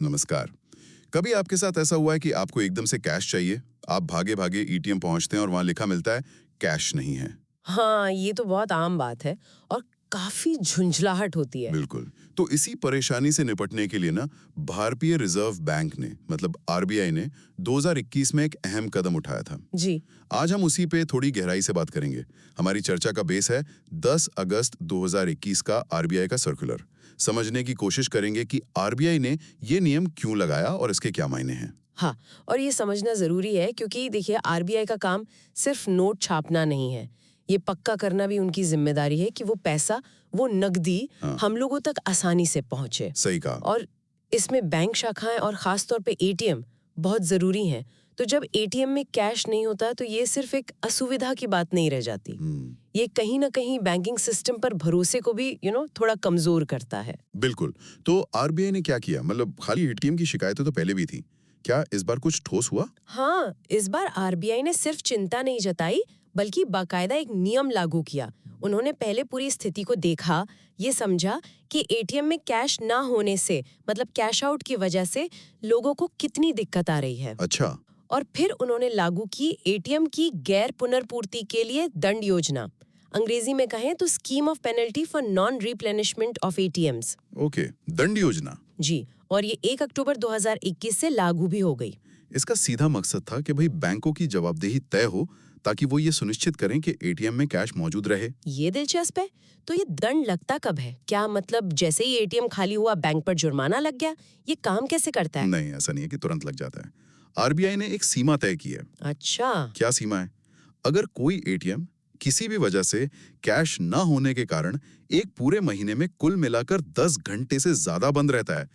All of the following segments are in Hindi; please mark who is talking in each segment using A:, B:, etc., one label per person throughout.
A: नमस्कार। कभी आपके साथ ऐसा हुआ है कि आपको एकदम से कैश चाहिए, आप भागे भागे एटीएम पहुंचते हैं और वहां लिखा मिलता है कैश नहीं है।
B: हाँ, ये तो बहुत आम बात है और काफी झुंझलाहट होती है।
A: बिल्कुल। तो इसी परेशानी से निपटने के लिए ना भारतीय रिजर्व बैंक ने मतलब आरबीआई ने 2021 में एक अहम कदम उठाया था।
B: जी।
A: आज हम उसी पे थोड़ी गहराई से बात करेंगे। हमारी चर्चा का बेस है 10 अगस्त 2021 का आरबीआई का सर्कुलर। समझने की कोशिश करेंगे कि आरबीआई ने ये नियम क्यों लगाया और इसके क्या मायने हैं।
B: हाँ, और ये समझना जरूरी है क्योंकि देखिए आरबीआई का काम सिर्फ नोट छापना नहीं है। ये पक्का करना भी उनकी जिम्मेदारी है कि वो पैसा, वो नकदी
A: हाँ।
B: हम लोगों तक आसानी से पहुंचे।
A: सही कहा।
B: और इसमें बैंक शाखाएं और खास तौर पे एटीएम बहुत जरूरी हैं। तो जब एटीएम में कैश नहीं होता तो ये सिर्फ एक असुविधा की बात नहीं रह जाती। ये कहीं ना कहीं बैंकिंग सिस्टम पर भरोसे को भी थोड़ा कमजोर करता है।
A: बिल्कुल। तो आरबीआई ने क्या किया? मतलब खाली एटीएम की शिकायतें तो पहले भी थी, क्या इस बार कुछ ठोस हुआ?
B: हाँ, इस बार आरबीआई ने सिर्फ चिंता नहीं जताई बल्कि बाकायदा एक नियम लागू किया। उन्होंने पहले पूरी स्थिति को देखा, ये समझा कि एटीएम में कैश ना होने से मतलब कैश आउट की वजह से लोगों को कितनी दिक्कत आ रही है।
A: अच्छा।
B: और फिर उन्होंने लागू की एटीएम की गैर पुनर्पूर्ति के लिए दंड योजना। अंग्रेजी में कहें तो scheme of penalty for non replenishment of ATMs.
A: Okay, दंड योजना।
B: जी, और ये 1 अक्टूबर 2021 से लागू भी हो गई।
A: इसका सीधा मकसद था कि भाई बैंकों की जवाबदेही तय हो ताकि वो ये सुनिश्चित करें कि एटीएम में कैश मौजूद रहे।
B: ये दिलचस्प है। तो ये दंड लगता कब है? क्या मतलब जैसे ही एटीएम खाली हुआ बैंक पर जुर्माना लग गया? ये काम कैसे करता है?
A: नहीं, ऐसा नहीं है कि तुरंत लग जाता है। आरबीआई ने एक सीमा तय की है।
B: अच्छा।
A: क्या सीमा है? अगर कोई एटीएम किसी भी वजह से कैश ना होने के कारण एक पूरे महीने में कुल मिलाकर 10 घंटे से ज्यादा बंद रहता है,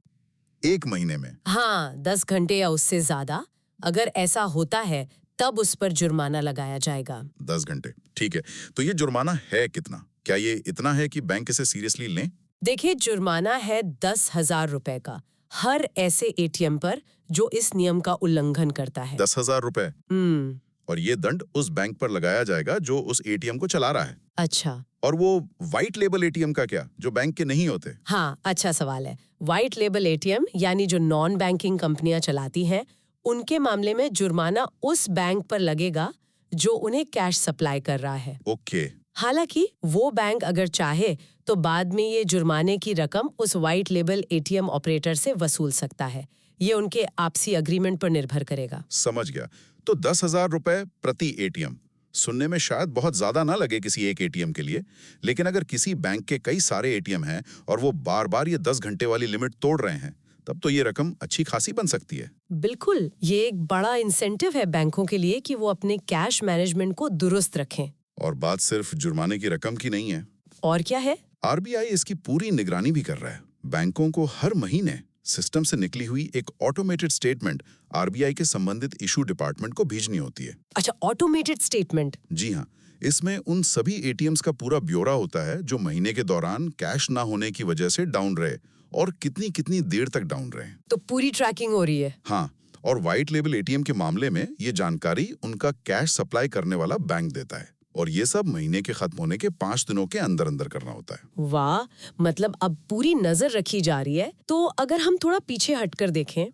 A: एक महीने में।
B: हाँ, 10 घंटे या उससे ज्यादा अगर ऐसा होता है तब उस पर जुर्माना लगाया जाएगा।
A: 10 घंटे, ठीक है। तो ये जुर्माना है कितना? क्या ये इतना है कि बैंक इसे सीरियसली लें?
B: देखिए, जुर्माना है 10,000 रुपए का हर ऐसे एटीएम पर जो इस नियम का उल्लंघन करता है।
A: 10,000 रुपए? और ये दंड उस बैंक पर लगाया जाएगा जो उस एटीएम को चला रहा है।
B: अच्छा।
A: और वो व्हाइट लेबल एटीएम का क्या, जो बैंक के नहीं होते?
B: हाँ, अच्छा सवाल है। व्हाइट लेबल एटीएम यानी जो नॉन बैंकिंग कंपनियां चलाती हैं, उनके मामले में जुर्माना उस बैंक पर लगेगा जो उन्हें कैश सप्लाई कर रहा है।
A: ओके।
B: हालांकि वो बैंक अगर चाहे तो बाद में ये जुर्माने की रकम उस व्हाइट लेबल एटीएम ऑपरेटर से वसूल सकता है। ये उनके आपसी अग्रीमेंट पर निर्भर करेगा।
A: समझ गया। तो 10,000 रुपए प्रति एटीएम सुनने में शायद बहुत ज्यादा ना लगे किसी एक एटीएम के लिए, लेकिन अगर किसी बैंक के कई सारे एटीएम हैं और वो बार बार ये 10 घंटे वाली लिमिट तोड़ रहे हैं, तब तो ये रकम अच्छी खासी बन सकती है।
B: बिल्कुल, ये एक बड़ा इंसेंटिव है बैंकों के लिए कि वो अपने कैश मैनेजमेंट को दुरुस्त रखें।
A: और बात सिर्फ जुर्माने की रकम की नहीं है।
B: और क्या है?
A: आरबीआई इसकी पूरी निगरानी भी कर रहा है। बैंकों को हर महीने सिस्टम से निकली हुई एक ऑटोमेटेड स्टेटमेंट आरबीआई के संबंधित इशू डिपार्टमेंट को भेजनी होती है।
B: अच्छा, ऑटोमेटेड स्टेटमेंट।
A: जी हाँ, इसमें उन सभी एटीएम्स का पूरा ब्यौरा होता है जो महीने के दौरान कैश ना होने की वजह से डाउन रहे और कितनी कितनी देर तक डाउन रहे।
B: तो पूरी ट्रैकिंग हो रही है।
A: हाँ, और व्हाइट लेबल एटीएम के मामले में ये जानकारी उनका कैश सप्लाई करने वाला बैंक देता है और ये सब महीने के खत्म होने के 5 दिनों के अंदर अंदर करना होता है।
B: वाह, मतलब अब पूरी नजर रखी जा रही है। तो अगर हम थोड़ा पीछे हटकर देखें,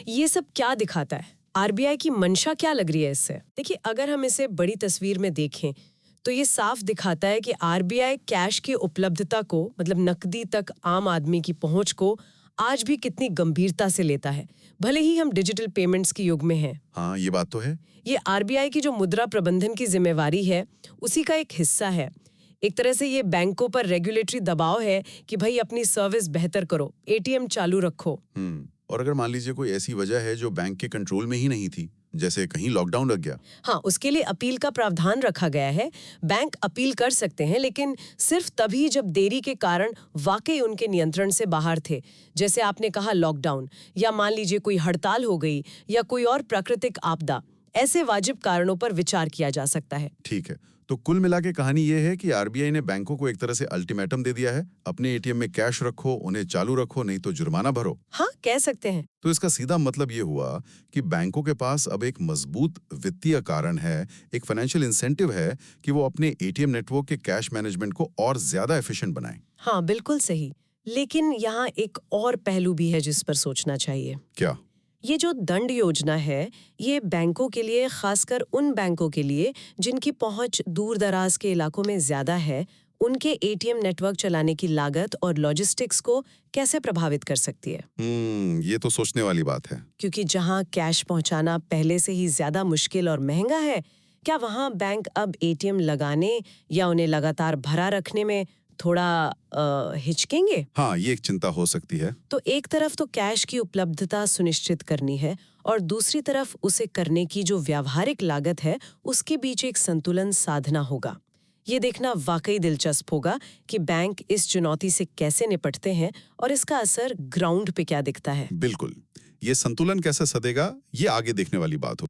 B: ये सब क्या दिखाता है? आरबीआई की मंशा क्या लग रही है इससे? देखिए, अगर हम इसे बड़ी तस्वीर में देखें तो ये साफ दिखाता है कि आरबीआई कैश की उपलब्धता को मतलब नकदी तक आम आदमी की पहुंच को आज भी कितनी गंभीरता से लेता है, भले ही हम डिजिटल पेमेंट्स के युग में हैं।
A: हाँ, ये बात तो है।
B: ये आरबीआई की जो मुद्रा प्रबंधन की जिम्मेवारी है उसी का एक हिस्सा है। एक तरह से ये बैंकों पर रेगुलेटरी दबाव है कि भाई अपनी सर्विस बेहतर करो, एटीएम चालू रखो।
A: और अगर मान लीजिए कोई ऐसी वजह है जो बैंक के कंट्रोल में ही नहीं थी, जैसे कहीं लॉकडाउन लग गया।
B: हाँ, उसके लिए अपील का प्रावधान रखा गया है। बैंक अपील कर सकते हैं, लेकिन सिर्फ तभी जब देरी के कारण वाकई उनके नियंत्रण से बाहर थे। जैसे आपने कहा लॉकडाउन, या मान लीजिए कोई हड़ताल हो गई या कोई और प्राकृतिक आपदा, ऐसे वाजिब कारणों पर विचार किया जा सकता है।
A: ठीक है, तो कुल मिला के कहानी ये है कि आरबीआई ने बैंकों को एक तरह से अल्टीमेटम दे दिया है, अपने एटीएम में कैश रखो, उन्हें चालू रखो, नहीं तो जुर्माना भरो।
B: हाँ, कह सकते हैं।
A: तो इसका सीधा मतलब ये हुआ कि बैंकों के पास अब एक मजबूत वित्तीय कारण है, एक फाइनेंशियल इंसेंटिव है कि वो अपने एटीएम नेटवर्क के कैश मैनेजमेंट को और ज्यादा एफिशिएंट बनाएं।
B: हाँ, बिल्कुल सही। लेकिन यहाँ एक और पहलू भी है जिस पर सोचना चाहिए।
A: क्या?
B: ये जो दंड योजना है, ये बैंकों के लिए, खासकर उन बैंकों के लिए जिनकी पहुंच दूर दराज के इलाकों में ज्यादा है, उनके एटीएम नेटवर्क चलाने की लागत और लॉजिस्टिक्स को कैसे प्रभावित कर सकती है।
A: ये तो सोचने वाली बात है।
B: क्योंकि जहां कैश पहुंचाना पहले से ही ज्यादा मुश्किल और महंगा है, क्या वहां बैंक अब एटीएम लगाने या उन्हें लगातार भरा रखने में थोड़ा हिचकेंगे?
A: हाँ, ये एक चिंता हो सकती है।
B: तो एक तरफ तो कैश की उपलब्धता सुनिश्चित करनी है और दूसरी तरफ उसे करने की जो व्यावहारिक लागत है, उसके बीच एक संतुलन साधना होगा। ये देखना वाकई दिलचस्प होगा कि बैंक इस चुनौती से कैसे निपटते हैं और इसका असर ग्राउंड पे क्या दिखता है।
A: बिल्कुल। ये संतुलन कैसे सधेगा, ये आगे देखने वाली बात हो।